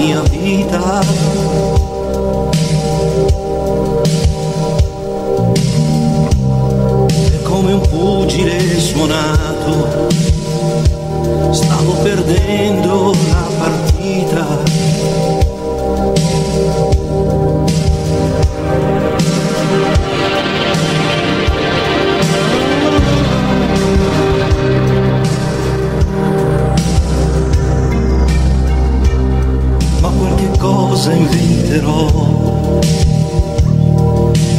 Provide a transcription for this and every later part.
mia vita. È come un pugile suonato, stavo perdendo la partita. Cosa inventerò?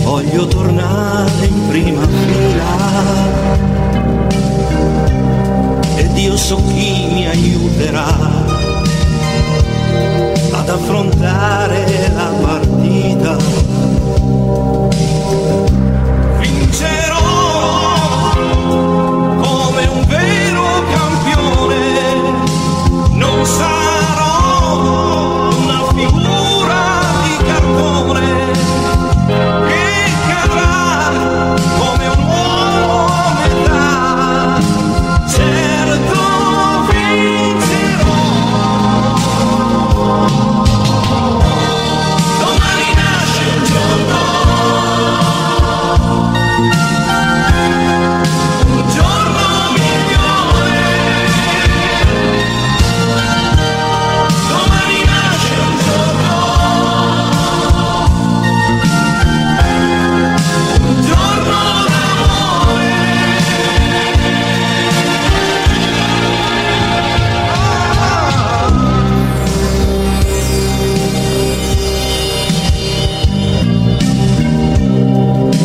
Voglio tornare in prima fila ed io so chi mi aiuterà ad affrontare la partita. Vincerò come un vero campione, non sarò figura di cartone che cadrà come un uomo a metà. Certo vincerò. Domani nasce un giorno migliore. Domani nasce un giorno d'amore.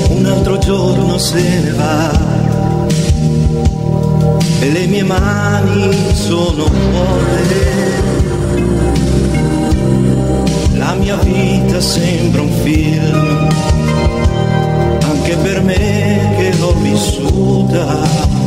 Un altro giorno se ne va e le mie mani sono vuote. La mia vita sembra un film, anche per me che l'ho vissuta.